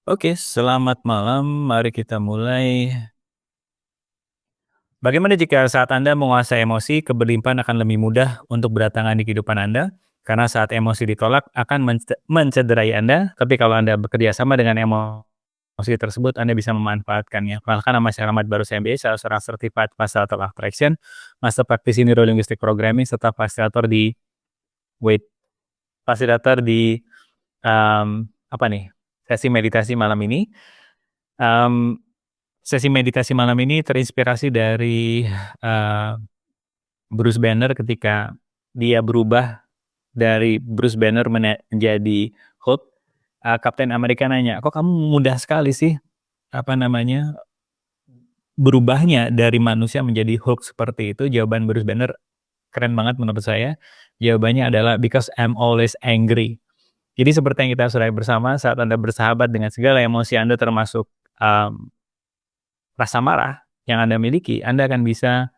Oke, selamat malam. Mari kita mulai. Bagaimana jika saat Anda menguasai emosi, keberlimpahan akan lebih mudah untuk berdatangan di kehidupan Anda? Karena saat emosi ditolak akan mencederai Anda, tapi kalau Anda bekerja sama dengan emosi tersebut, Anda bisa memanfaatkannya. Kenalkan, nama saya Rahmat Barus MBA, salah seorang Certified Master of Attraction, Master Practice in Neuro Linguistic Programming, serta fasilitator di wait, fasilitator di apa nih? Sesi meditasi malam ini. Em, Sesi meditasi malam ini terinspirasi dari, eee, Bruce Banner ketika dia berubah dari Bruce Banner menjadi Hulk. Kapten Amerika nanya, "Kok kamu mudah sekali sih, apa namanya, berubahnya dari manusia menjadi Hulk seperti itu?" Jawaban Bruce Banner keren banget menurut saya. Jawabannya adalah, "Because I'm always angry." Jadi seperti yang kita sudah bersama, saat Anda bersahabat dengan segala emosi Anda termasuk, mmm, rasa marah yang Anda miliki, Anda akan bisa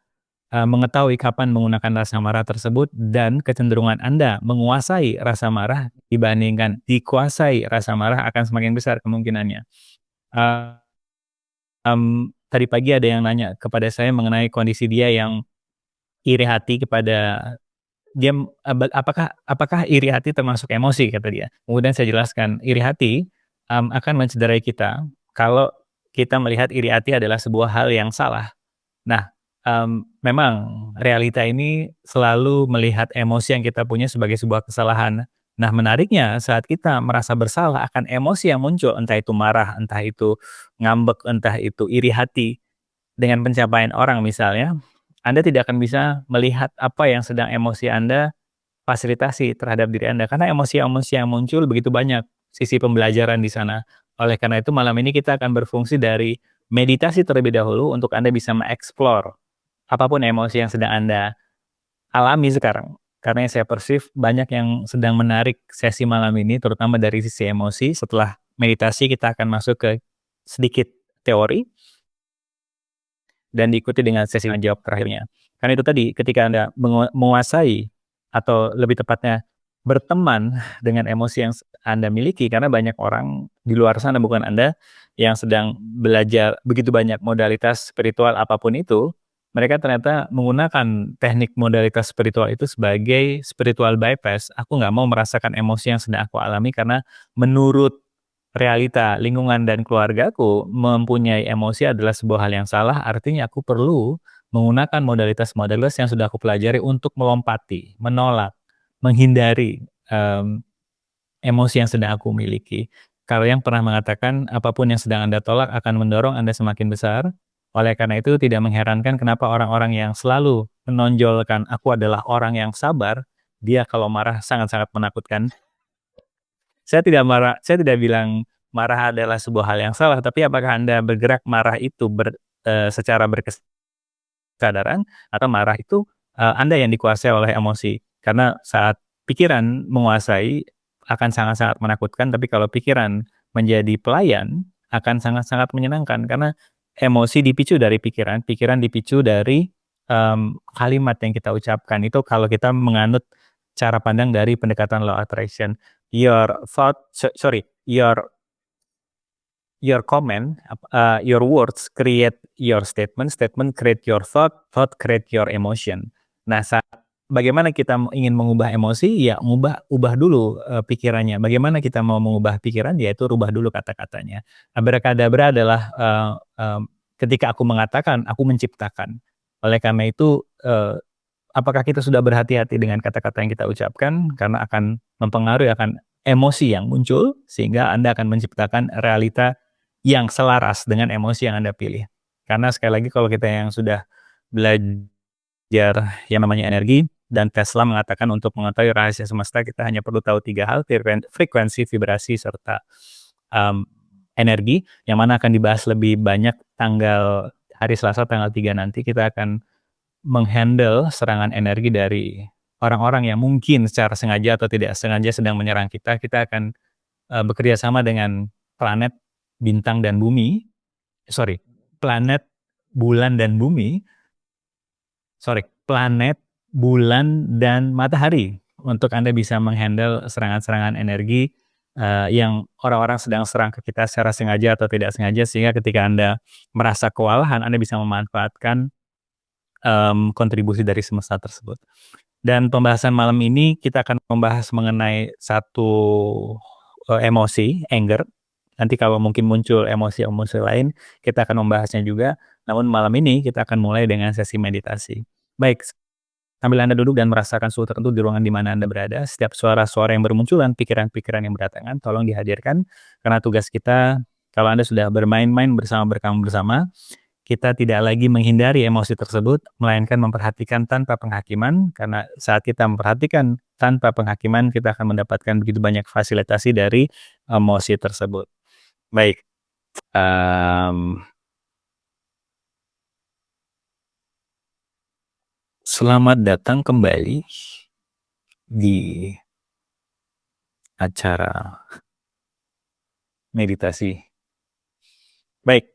mengetahui kapan menggunakan rasa marah tersebut, dan kecenderungan Anda menguasai rasa marah dibandingkan dikuasai rasa marah akan semakin besar kemungkinannya. Eee, Tadi pagi ada yang nanya kepada saya mengenai kondisi dia yang iri hati kepada dia, apakah apakah iri hati termasuk emosi kata dia. Kemudian saya jelaskan, iri hati, akan mencederai kita kalau kita melihat iri hati adalah sebuah hal yang salah. Nah, memang realita ini selalu melihat emosi yang kita punya sebagai sebuah kesalahan. Nah, menariknya saat kita merasa bersalah akan emosi yang muncul, entah itu marah, entah itu ngambek, entah itu iri hati dengan pencapaian orang misalnya, Anda tidak akan bisa melihat apa yang sedang emosi Anda fasilitasi terhadap diri Anda, karena emosi-emosi yang muncul begitu banyak sisi pembelajaran di sana. Oleh karena itu malam ini kita akan berfungsi dari meditasi terlebih dahulu untuk Anda bisa mengeksplor apapun emosi yang sedang Anda alami sekarang. Karena yang saya perceive banyak yang sedang menarik sesi malam ini, terutama dari sisi emosi. Setelah meditasi kita akan masuk ke sedikit teori dan diikuti dengan sesi tanya jawab terakhirnya. Karena itu tadi, ketika Anda menguasai atau lebih tepatnya berteman dengan emosi yang Anda miliki, karena banyak orang di luar sana, bukan Anda, yang sedang belajar begitu banyak modalitas spiritual apapun itu, mereka ternyata menggunakan teknik modalitas spiritual itu sebagai spiritual bypass. Aku nggak mau merasakan emosi yang sedang aku alami karena menurut realita lingkungan dan keluargaku mempunyai emosi adalah sebuah hal yang salah, artinya aku perlu menggunakan modalitas-modalitas yang sudah aku pelajari untuk melompati, menolak, menghindari, emosi yang sedang aku miliki. Kalau yang pernah mengatakan, apapun yang sedang Anda tolak akan mendorong Anda semakin besar. Oleh karena itu tidak mengherankan kenapa orang-orang yang selalu menonjolkan, "Aku adalah orang yang sabar," dia kalau marah sangat-sangat menakutkan. Saya tidak bilang marah adalah sebuah hal yang salah, tapi apakah Anda bergerak marah itu secara berkesadaran, atau marah itu, Anda yang dikuasai oleh emosi? Karena saat pikiran menguasai akan sangat-sangat menakutkan, tapi kalau pikiran menjadi pelayan akan sangat-sangat menyenangkan. Karena emosi dipicu dari pikiran, pikiran dipicu dari, kalimat yang kita ucapkan. Itu kalau kita menganut cara pandang dari pendekatan law attraction. Your thought sorry, your comment, your words create your statement, statement create your thought, thought create your emotion. Nah, bagaimana kita ingin mengubah emosi, ya ubah dulu, pikirannya. Bagaimana kita mau mengubah pikiran, yaitu rubah dulu kata-katanya. Abracadabra adalah, ketika aku mengatakan, aku menciptakan. Oleh karena itu, apakah kita sudah berhati-hati dengan kata-kata yang kita ucapkan, karena akan mempengaruhi akan emosi yang muncul, sehingga Anda akan menciptakan realita yang selaras dengan emosi yang Anda pilih. Karena sekali lagi kalau kita yang sudah belajar yang namanya energi, dan Tesla mengatakan untuk mengetahui rahasia semesta kita hanya perlu tahu 3 hal, frekuensi, vibrasi, serta, mmm, energi, yang mana akan dibahas lebih banyak hari Selasa tanggal 3 nanti. Kita akan menghandle serangan energi dari orang-orang yang mungkin secara sengaja atau tidak sengaja sedang menyerang kita. Kita akan, bekerja sama dengan planet, bintang, dan bumi, sorry, planet, bulan, dan bumi, sorry, planet, bulan, dan matahari, untuk Anda bisa menghandle serangan-serangan energi, yang orang-orang sedang serang ke kita secara sengaja atau tidak sengaja, sehingga ketika Anda merasa kewalahan, Anda bisa memanfaatkan, kontribusi dari semesta tersebut. Dan pembahasan malam ini kita akan membahas mengenai satu, emosi, anger. Nanti kalau mungkin muncul emosi-emosi lain, kita akan membahasnya juga. Namun malam ini kita akan mulai dengan sesi meditasi. Baik, sambil Anda duduk dan merasakan suhu tertentu di ruangan di mana Anda berada, setiap suara-suara yang bermunculan, pikiran-pikiran yang berdatangan, tolong dihadirkan. Karena tugas kita, kalau Anda sudah bermain-main berkamu bersama, kita tidak lagi menghindari emosi tersebut, melainkan memperhatikan tanpa penghakiman, karena saat kita memperhatikan tanpa penghakiman, kita akan mendapatkan begitu banyak fasilitasi dari emosi tersebut. Baik, selamat datang kembali di acara meditasi. Baik,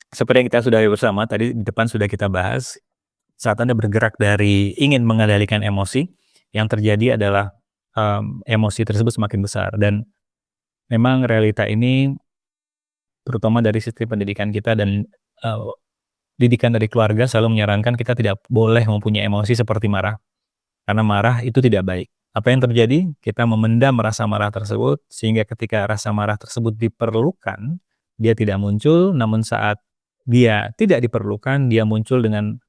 seperti yang kita sudah bersama, tadi di depan sudah kita bahas, saat Anda bergerak dari ingin mengendalikan emosi, yang terjadi adalah emosi tersebut semakin besar. Dan memang realita ini, terutama dari sistem pendidikan kita dan didikan dari keluarga selalu menyarankan kita tidak boleh mempunyai emosi seperti marah. Karena marah itu tidak baik. Apa yang terjadi? Kita memendam rasa marah tersebut, sehingga ketika rasa marah tersebut diperlukan, dia tidak muncul, namun saat dia tidak diperlukan, dia muncul dengan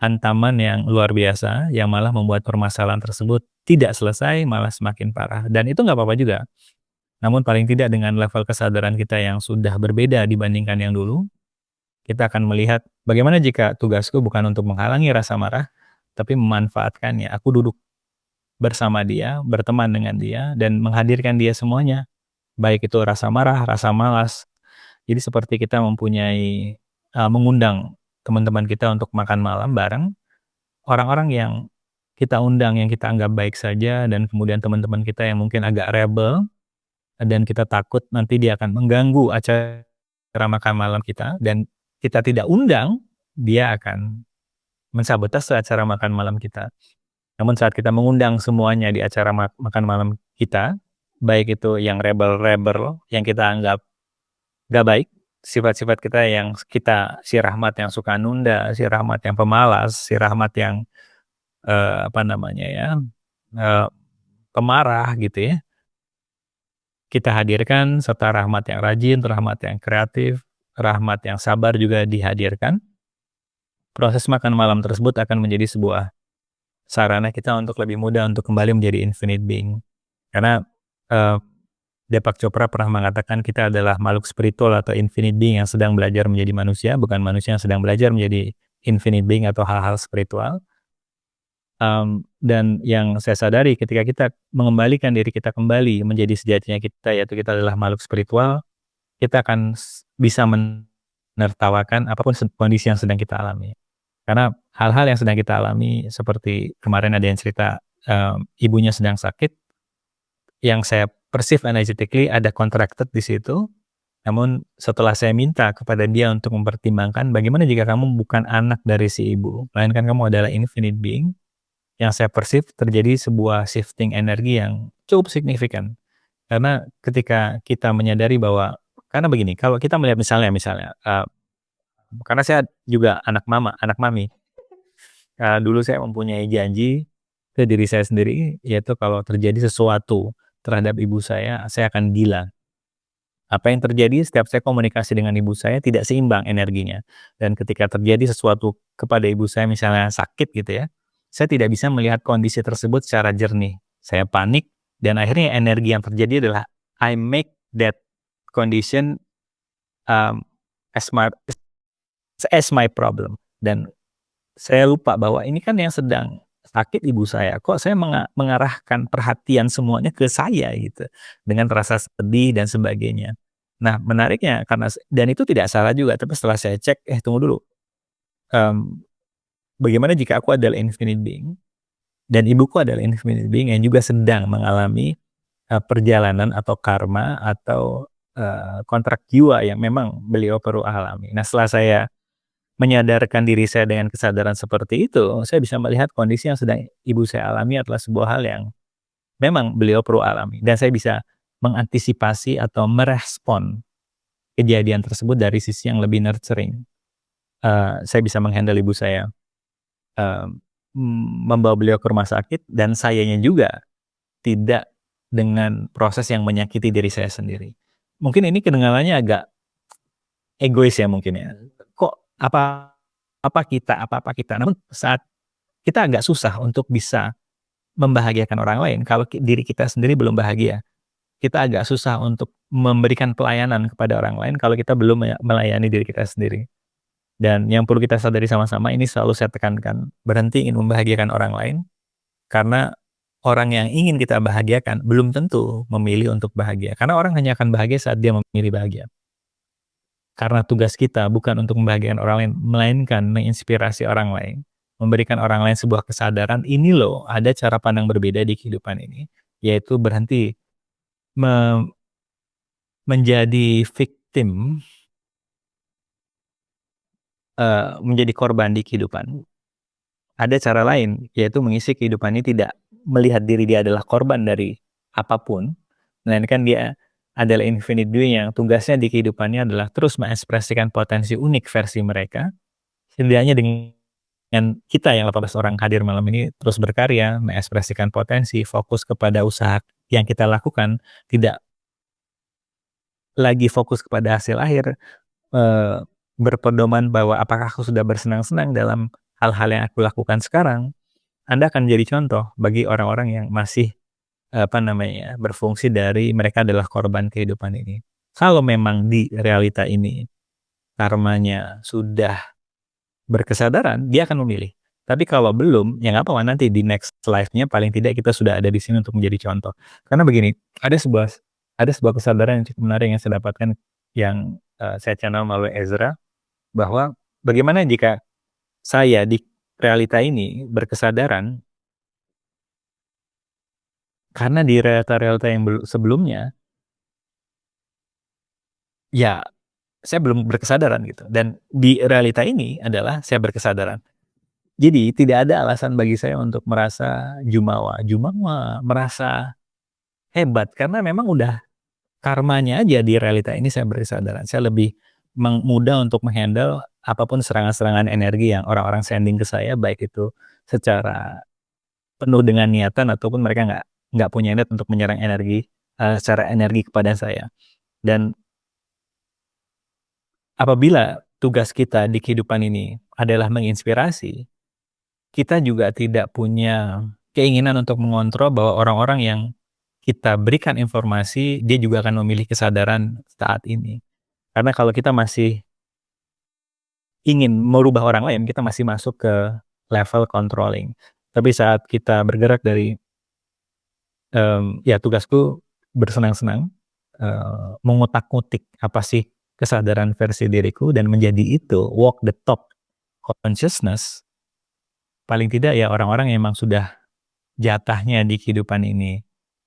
hantaman yang luar biasa, yang malah membuat permasalahan tersebut tidak selesai, malah semakin parah. Dan itu nggak apa-apa juga. Namun paling tidak dengan level kesadaran kita yang sudah berbeda dibandingkan yang dulu, kita akan melihat bagaimana jika tugasku bukan untuk menghalangi rasa marah, tapi memanfaatkannya. Aku duduk bersama dia, berteman dengan dia, dan menghadirkan dia semuanya. Baik itu rasa marah, rasa malas. Jadi seperti kita mempunyai, mengundang teman-teman kita untuk makan malam bareng, orang-orang yang kita undang, yang kita anggap baik saja, dan kemudian teman-teman kita yang mungkin agak rebel, dan kita takut nanti dia akan mengganggu acara makan malam kita, dan kita tidak undang, dia akan mensabotase acara makan malam kita. Namun saat kita mengundang semuanya di acara makan malam kita, baik itu yang rebel-rebel, yang kita anggap gak baik, sifat-sifat kita yang kita, si Rahmat yang suka nunda, si Rahmat yang pemalas, si Rahmat yang pemarah gitu ya. Kita hadirkan serta Rahmat yang rajin, Rahmat yang kreatif, Rahmat yang sabar juga dihadirkan. Proses makan malam tersebut akan menjadi sebuah sarana kita untuk lebih mudah untuk kembali menjadi infinite being. Karena Deepak Chopra pernah mengatakan kita adalah makhluk spiritual atau infinite being yang sedang belajar menjadi manusia, bukan manusia yang sedang belajar menjadi infinite being atau hal-hal spiritual. Dan yang saya sadari ketika kita mengembalikan diri kita kembali menjadi sejatinya kita, yaitu kita adalah makhluk spiritual, kita akan bisa menertawakan apapun kondisi yang sedang kita alami. Karena hal-hal yang sedang kita alami, seperti kemarin ada yang cerita ibunya sedang sakit, yang saya perceive energetically ada contracted di situ. Namun setelah saya minta kepada dia untuk mempertimbangkan bagaimana jika kamu bukan anak dari si ibu, melainkan kamu adalah infinite being, yang saya perceive terjadi sebuah shifting energi yang cukup signifikan. Karena ketika kita menyadari bahwa, karena begini, kalau kita melihat misalnya, karena saya juga anak mami, dulu saya mempunyai janji ke diri saya sendiri, yaitu kalau terjadi sesuatu terhadap ibu saya akan gila. Apa yang terjadi setiap saya komunikasi dengan ibu saya tidak seimbang energinya. Dan ketika terjadi sesuatu kepada ibu saya, misalnya sakit gitu ya, saya tidak bisa melihat kondisi tersebut secara jernih. Saya panik, dan akhirnya energi yang terjadi adalah I make that condition as my problem. Dan saya lupa bahwa ini kan yang sedang sakit ibu saya, kok saya mengarahkan perhatian semuanya ke saya gitu, dengan rasa sedih dan sebagainya. Nah menariknya, dan itu tidak salah juga, tapi setelah saya cek, tunggu dulu, bagaimana jika aku adalah infinite being, dan ibuku adalah infinite being yang juga sedang mengalami perjalanan atau karma atau kontrak jiwa yang memang beliau perlu alami. Nah setelah saya menyadarkan diri saya dengan kesadaran seperti itu, saya bisa melihat kondisi yang sedang ibu saya alami adalah sebuah hal yang memang beliau perlu alami dan saya bisa mengantisipasi atau merespon kejadian tersebut dari sisi yang lebih nurturing. Saya bisa meng-handle ibu saya, eee, membawa beliau ke rumah sakit dan sayanya juga tidak dengan proses yang menyakiti diri saya sendiri. Mungkin ini kedengarannya agak egois ya mungkin ya, kok apa-apa kita, namun saat kita agak susah untuk bisa membahagiakan orang lain kalau diri kita sendiri belum bahagia. Kita agak susah untuk memberikan pelayanan kepada orang lain kalau kita belum melayani diri kita sendiri. Dan yang perlu kita sadari sama-sama ini selalu saya tekankan, berhenti ingin membahagiakan orang lain, karena orang yang ingin kita bahagiakan belum tentu memilih untuk bahagia. Karena orang hanya akan bahagia saat dia memilih bahagia. Karena tugas kita bukan untuk membahagiakan orang lain, melainkan menginspirasi orang lain. Memberikan orang lain sebuah kesadaran, ini loh ada cara pandang berbeda di kehidupan ini. Yaitu berhenti me menjadi victim, menjadi korban di kehidupan. Ada cara lain, yaitu mengisi kehidupan ini tidak melihat diri dia adalah korban dari apapun, melainkan dia adalah individu yang tugasnya di kehidupannya adalah terus mengekspresikan potensi unik versi mereka. Setidaknya dengan kita yang 18 orang hadir malam ini terus berkarya, mengekspresikan potensi, fokus kepada usaha yang kita lakukan, tidak lagi fokus kepada hasil akhir, eee, berpedoman bahwa apakah aku sudah bersenang-senang dalam hal-hal yang aku lakukan sekarang, Anda akan jadi contoh bagi orang-orang yang masih, berfungsi dari mereka adalah korban kehidupan ini. Kalau memang di realita ini karmanya sudah berkesadaran, dia akan memilih. Tapi kalau belum, ya nggak apa-apa nanti di next life-nya paling tidak kita sudah ada di sini untuk menjadi contoh. Karena begini, ada sebuah kesadaran yang cukup menarik yang saya dapatkan yang, saya channel melalui Ezra, bahwa bagaimana jika saya di realita ini berkesadaran karena di realita-realita yang sebelumnya, ya saya belum berkesadaran gitu, dan di realita ini adalah saya berkesadaran. Jadi tidak ada alasan bagi saya untuk merasa jumawa, merasa hebat karena memang udah karmanya aja di realita ini saya berkesadaran. Saya lebih mudah untuk menghandle apapun serangan-serangan energi yang orang-orang sending ke saya, baik itu secara penuh dengan niatan ataupun mereka nggak punya niat untuk menyerang energi, secara energi kepada saya. Dan apabila tugas kita di kehidupan ini adalah menginspirasi, kita juga tidak punya keinginan untuk mengontrol bahwa orang-orang yang kita berikan informasi, dia juga akan memilih kesadaran saat ini. Karena kalau kita masih ingin merubah orang lain, kita masih masuk ke level controlling. Tapi saat kita bergerak dari, ya tugasku bersenang-senang, mengutak-ngutik apa sih kesadaran versi diriku dan menjadi itu, walk the talk consciousness, paling tidak ya orang-orang yang memang sudah jatahnya di kehidupan ini,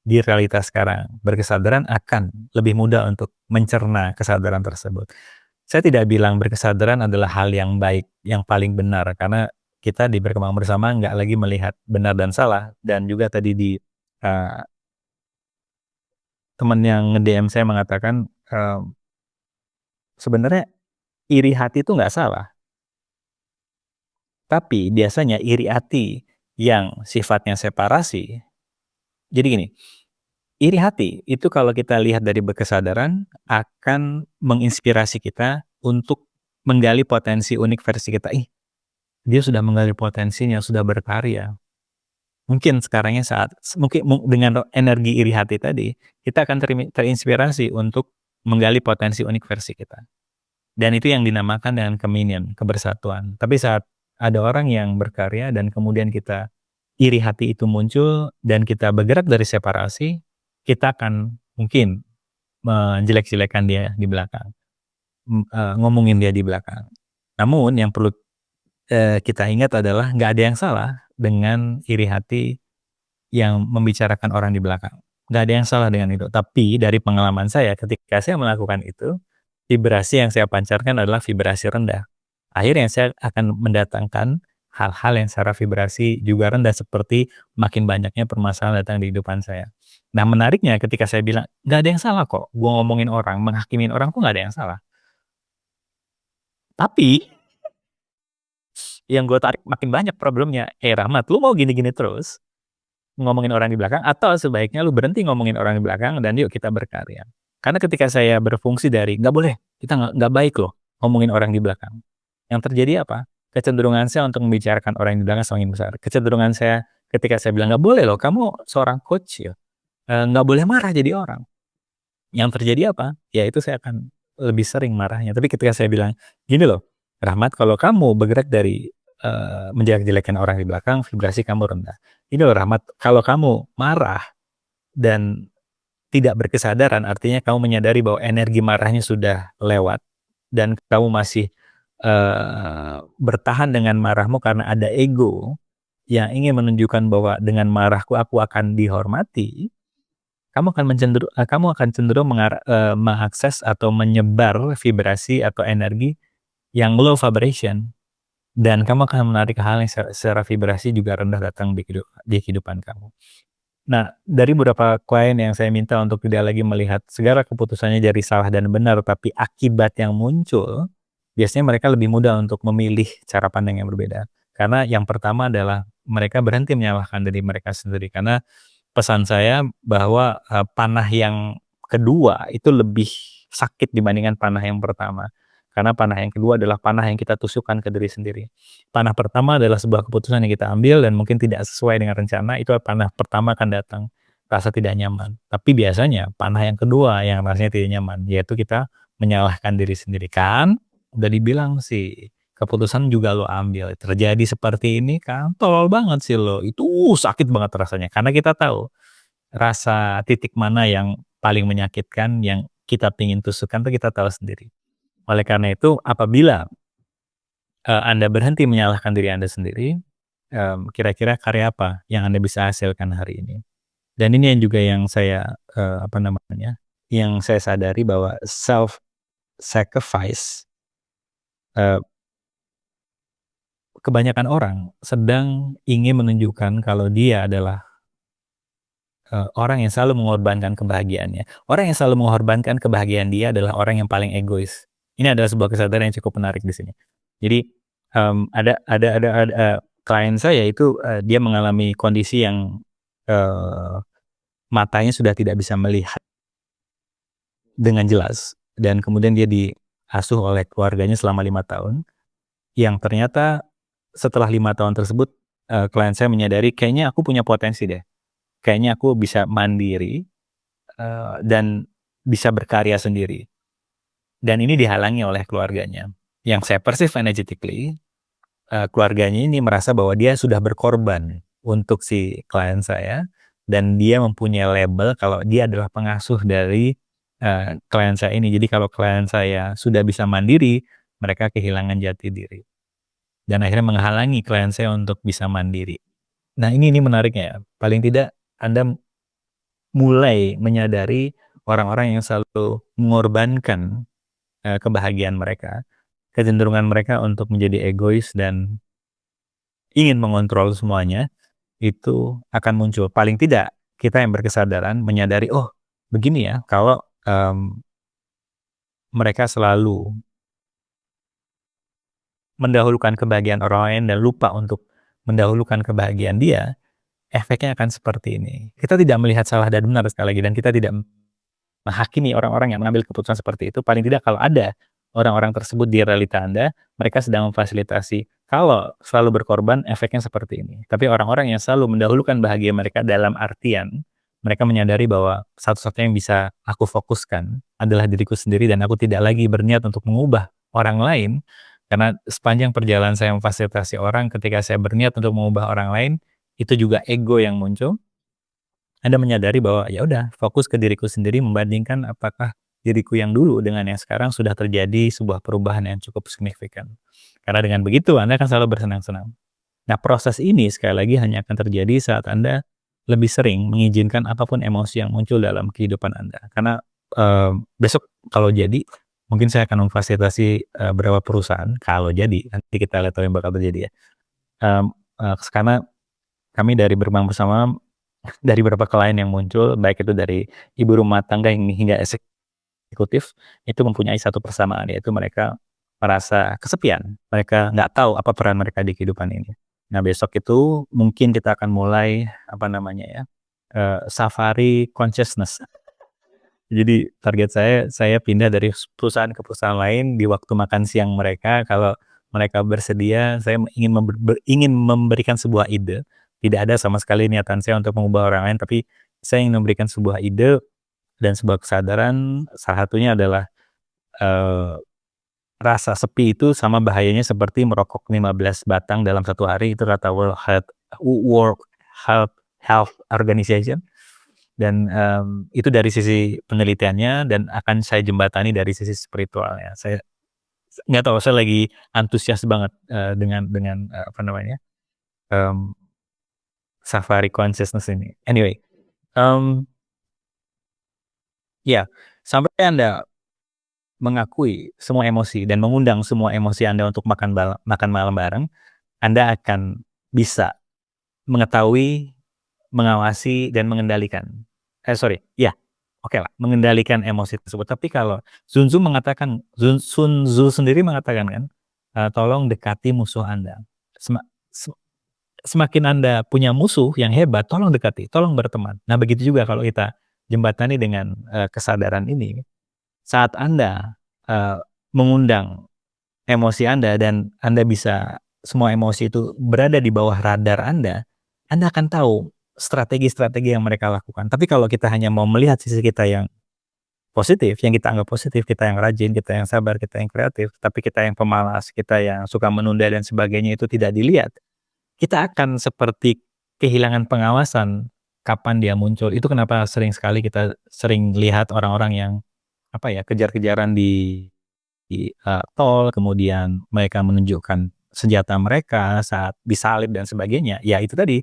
di realitas sekarang, berkesadaran akan lebih mudah untuk mencerna kesadaran tersebut. Saya tidak bilang berkesadaran adalah hal yang baik, yang paling benar, karena kita di berkembang bersama nggak lagi melihat benar dan salah, dan juga tadi eee, teman yang nge-DM saya mengatakan, sebenarnya iri hati itu nggak salah, tapi biasanya iri hati yang sifatnya separasi, jadi gini, iri hati itu kalau kita lihat dari berkesadaran akan menginspirasi kita untuk menggali potensi unik versi kita. Ih, dia sudah menggali potensinya, sudah berkarya. Mungkin sekarangnya mungkin dengan energi iri hati tadi, kita akan terinspirasi untuk menggali potensi unik versi kita. Dan itu yang dinamakan dengan communion, kebersatuan. Tapi saat ada orang yang berkarya dan kemudian kita iri hati itu muncul dan kita bergerak dari separasi, kita akan mungkin menjelek-jelekan dia di belakang, ngomongin dia di belakang. Namun yang perlu, kita ingat adalah nggak ada yang salah dengan iri hati yang membicarakan orang di belakang. Nggak ada yang salah dengan itu. Tapi dari pengalaman saya ketika saya melakukan itu, vibrasi yang saya pancarkan adalah vibrasi rendah. Akhirnya saya akan mendatangkan hal-hal yang secara vibrasi juga rendah seperti makin banyaknya permasalahan datang di kehidupan saya. Nah menariknya ketika saya bilang, "Nggak ada yang salah kok, gua ngomongin orang, menghakimin orang tuh nggak ada yang salah." Tapi yang gue tarik makin banyak problemnya, Rahmat lu mau gini-gini terus, ngomongin orang di belakang atau sebaiknya lu berhenti ngomongin orang di belakang dan yuk kita berkarya." Karena ketika saya berfungsi dari, "Nggak boleh, kita nggak baik loh ngomongin orang di belakang." Yang terjadi apa? Kecenderungan saya untuk membicarakan orang yang di belakang semakin besar. Kecenderungan saya ketika saya bilang, "Nggak boleh loh, kamu seorang coach ya, nggak boleh marah jadi orang." Yang terjadi apa? Ya itu saya akan lebih sering marahnya. Tapi ketika saya bilang, "Gini loh, Rahmat, kalau kamu bergerak dari, menjelek-jelekan orang di belakang, vibrasi kamu rendah. Ini loh Rahmat, kalau kamu marah dan tidak berkesadaran, artinya kamu menyadari bahwa energi marahnya sudah lewat dan kamu masih, bertahan dengan marahmu karena ada ego yang ingin menunjukkan bahwa dengan marahku aku akan dihormati, kamu akan cenderung mengakses atau menyebar vibrasi atau energi yang low vibration dan kamu akan menarik hal yang secara vibrasi juga rendah datang di kehidupan kamu." Nah, dari beberapa klien yang saya minta untuk tidak lagi melihat segala keputusannya dari salah dan benar, tapi akibat yang muncul, biasanya mereka lebih mudah untuk memilih cara pandang yang berbeda. Karena yang pertama adalah mereka berhenti menyalahkan diri mereka sendiri. Karena pesan saya bahwa, panah yang kedua itu lebih sakit dibandingkan panah yang pertama. Karena panah yang kedua adalah panah yang kita tusukkan ke diri sendiri. Panah pertama adalah sebuah keputusan yang kita ambil dan mungkin tidak sesuai dengan rencana, itu panah pertama akan datang, rasa tidak nyaman. Tapi biasanya panah yang kedua yang rasanya tidak nyaman, yaitu kita menyalahkan diri sendiri. "Kan udah dibilang sih, keputusan juga lo ambil, terjadi seperti ini kan, tolol banget sih lo, itu sakit banget rasanya." Karena kita tahu rasa titik mana yang paling menyakitkan, yang kita pingin tusukkan tuh kita tahu sendiri. Oleh karena itu apabila, Anda berhenti menyalahkan diri Anda sendiri, kira-kira karya apa yang Anda bisa hasilkan hari ini? Dan ini yang juga yang saya, apa namanya, yang saya sadari bahwa self sacrifice, eee, kebanyakan orang sedang ingin menunjukkan kalau dia adalah orang yang selalu mengorbankan kebahagiaannya. Orang yang selalu mengorbankan kebahagiaan dia adalah orang yang paling egois. Ini adalah sebuah kesadaran yang cukup menarik di sini. Jadi, klien saya itu, dia mengalami kondisi yang, eee, matanya sudah tidak bisa melihat dengan jelas dan kemudian dia diasuh oleh keluarganya selama 5 tahun, yang ternyata setelah 5 tahun tersebut, klien saya menyadari, "Kayaknya aku punya potensi deh, kayaknya aku bisa mandiri." Dan bisa berkarya sendiri. Dan ini dihalangi oleh keluarganya. Yang saya perceive energetically, keluarganya ini merasa bahwa dia sudah berkorban untuk si klien saya, dan dia mempunyai label kalau dia adalah pengasuh dari, klien saya ini. Jadi kalau klien saya sudah bisa mandiri, mereka kehilangan jati diri. Dan akhirnya menghalangi klien saya untuk bisa mandiri. Nah ini menariknya ya, paling tidak Anda mulai menyadari orang-orang yang selalu mengorbankan, kebahagiaan mereka, kecenderungan mereka untuk menjadi egois dan ingin mengontrol semuanya, itu akan muncul. Paling tidak kita yang berkesadaran menyadari, "Oh, begini ya kalau, mereka selalu mendahulukan kebahagiaan orang lain dan lupa untuk mendahulukan kebahagiaan dia, efeknya akan seperti ini." Kita tidak melihat salah dan benar sekali lagi dan kita tidak menghakimi orang-orang yang mengambil keputusan seperti itu. Paling tidak kalau ada orang-orang tersebut di realita Anda, mereka sedang memfasilitasi. Kalau selalu berkorban, efeknya seperti ini. Tapi orang-orang yang selalu mendahulukan bahagia mereka dalam artian, mereka menyadari bahwa satu-satunya yang bisa aku fokuskan adalah diriku sendiri dan aku tidak lagi berniat untuk mengubah orang lain, karena sepanjang perjalanan saya memfasilitasi orang, ketika saya berniat untuk mengubah orang lain, itu juga ego yang muncul. Anda menyadari bahwa ya udah fokus ke diriku sendiri membandingkan apakah diriku yang dulu dengan yang sekarang sudah terjadi sebuah perubahan yang cukup signifikan. Karena dengan begitu Anda akan selalu bersenang-senang. Nah, proses ini sekali lagi hanya akan terjadi saat Anda lebih sering mengizinkan apapun emosi yang muncul dalam kehidupan Anda. Karena besok kalau jadi mungkin saya akan memfasilitasi beberapa perusahaan, kalau jadi nanti kita lihat apa yang bakal terjadi ya. Karena kami dari Berenang Bersama, dari beberapa klien yang muncul, baik itu dari ibu rumah tangga hingga eksekutif, itu mempunyai satu persamaan, yaitu mereka merasa kesepian. Mereka nggak tahu apa peran mereka di kehidupan ini. Nah, besok itu mungkin kita akan mulai, apa namanya ya, safari consciousness. Jadi target saya pindah dari perusahaan ke perusahaan lain di waktu makan siang mereka. Kalau mereka bersedia, saya ingin memberikan sebuah ide. Tidak ada sama sekali niatan saya untuk mengubah orang lain, tapi saya ingin memberikan sebuah ide dan sebuah kesadaran. Salah satunya adalah, rasa sepi itu sama bahayanya seperti merokok 15 batang dalam satu hari, itu kata World Health Organization. Dan itu dari sisi penelitiannya, dan akan saya jembatani dari sisi spiritualnya. Saya nggak tahu, saya lagi antusias banget dengan apa namanya, safari consciousness ini. Anyway, ya, sampai Anda mengakui semua emosi dan mengundang semua emosi Anda untuk makan malam bareng, Anda akan bisa mengetahui, mengawasi, dan mengendalikan. Mengendalikan emosi tersebut. Tapi kalau Sun Tzu sendiri mengatakan kan, tolong dekati musuh Anda. Semakin Anda punya musuh yang hebat, tolong dekati, tolong berteman. Nah, begitu juga kalau kita jembatani dengan kesadaran ini, saat Anda mengundang emosi Anda dan Anda bisa, semua emosi itu berada di bawah radar Anda akan tahu strategi-strategi yang mereka lakukan. Tapi kalau kita hanya mau melihat sisi kita yang positif, yang kita anggap positif, kita yang rajin, kita yang sabar, kita yang kreatif, tapi kita yang pemalas, kita yang suka menunda dan sebagainya itu tidak dilihat, kita akan seperti kehilangan pengawasan kapan dia muncul. Itu kenapa sekali kita sering lihat orang-orang yang kejar-kejaran di tol, kemudian mereka menunjukkan senjata mereka saat disalib dan sebagainya. Ya itu tadi,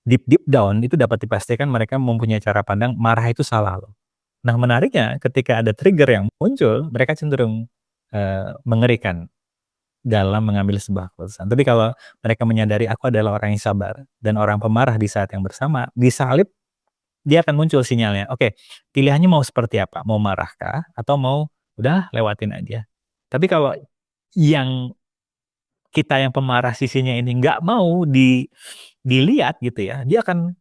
deep down itu dapat dipastikan mereka mempunyai cara pandang marah itu salah loh. Nah, menariknya ketika ada trigger yang muncul, mereka cenderung mengerikan dalam mengambil sebuah keputusan. Tapi kalau mereka menyadari aku adalah orang yang sabar dan orang pemarah di saat yang bersama, disalib, dia akan muncul sinyalnya. Oke, pilihannya mau seperti apa? Mau marahkah atau mau udah lewatin aja? Tapi kalau yang kita yang pemarah sisinya ini nggak mau dilihat gitu ya, dia akan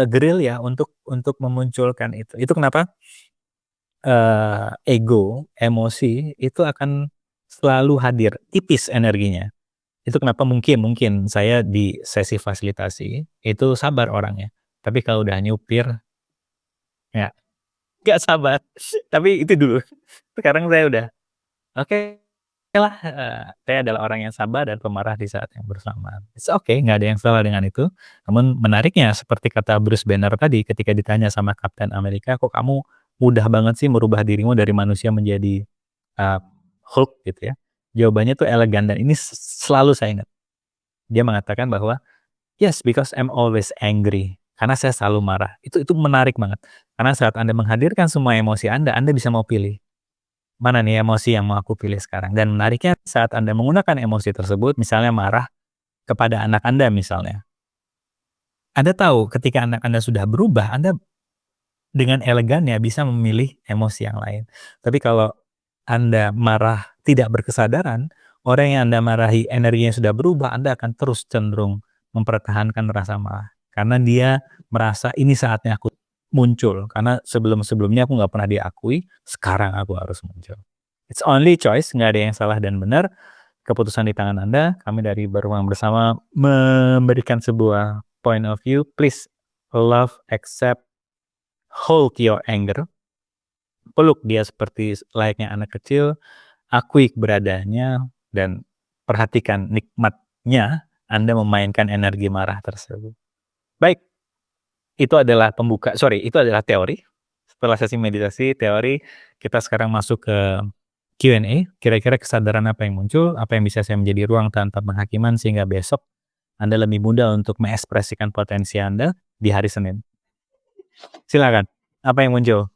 gerilya untuk memunculkan itu. Itu kenapa ego, emosi itu akan selalu hadir, tipis energinya. Itu kenapa mungkin saya di sesi fasilitasi itu sabar orangnya, tapi kalau udah nyupir, ya nggak sabar. Tapi itu dulu. Sekarang saya udah, oke lah, saya adalah orang yang sabar dan pemarah di saat yang bersamaan. It's okay, nggak ada yang salah dengan itu. Namun menariknya seperti kata Bruce Banner tadi ketika ditanya sama Kapten Amerika, "Kok kamu mudah banget sih merubah dirimu dari manusia menjadi, eee, Hulk?" gitu ya. Jawabannya tuh elegan dan ini selalu saya ingat. Dia mengatakan bahwa, "Yes, because I'm always angry." Karena saya selalu marah. Itu menarik banget. Karena saat Anda menghadirkan semua emosi Anda bisa mau pilih, mana nih emosi yang mau aku pilih sekarang? Dan menariknya saat Anda menggunakan emosi tersebut, misalnya marah kepada anak Anda misalnya, Anda tahu ketika anak Anda sudah berubah, Anda dengan elegannya bisa memilih emosi yang lain. Tapi kalau Anda marah tidak berkesadaran, orang yang Anda marahi energinya sudah berubah, Anda akan terus cenderung mempertahankan rasa marah. Karena dia merasa ini saatnya aku muncul. Karena sebelum-sebelumnya aku nggak pernah diakui, sekarang aku harus muncul. It's only choice, nggak ada yang salah dan benar. Keputusan di tangan Anda. Kami dari Beruang Bersama memberikan sebuah point of view. Please love, accept, hold your anger. Peluk dia seperti layaknya anak kecil. Akui keberadaannya dan perhatikan nikmatnya Anda memainkan energi marah tersebut. Baik, itu adalah teori. Setelah sesi meditasi, teori, kita sekarang masuk ke Q&A. Kira-kira kesadaran apa yang muncul, apa yang bisa saya menjadi ruang tanpa penghakiman sehingga besok Anda lebih mudah untuk mengekspresikan potensi Anda di hari Senin. Silakan, apa yang muncul?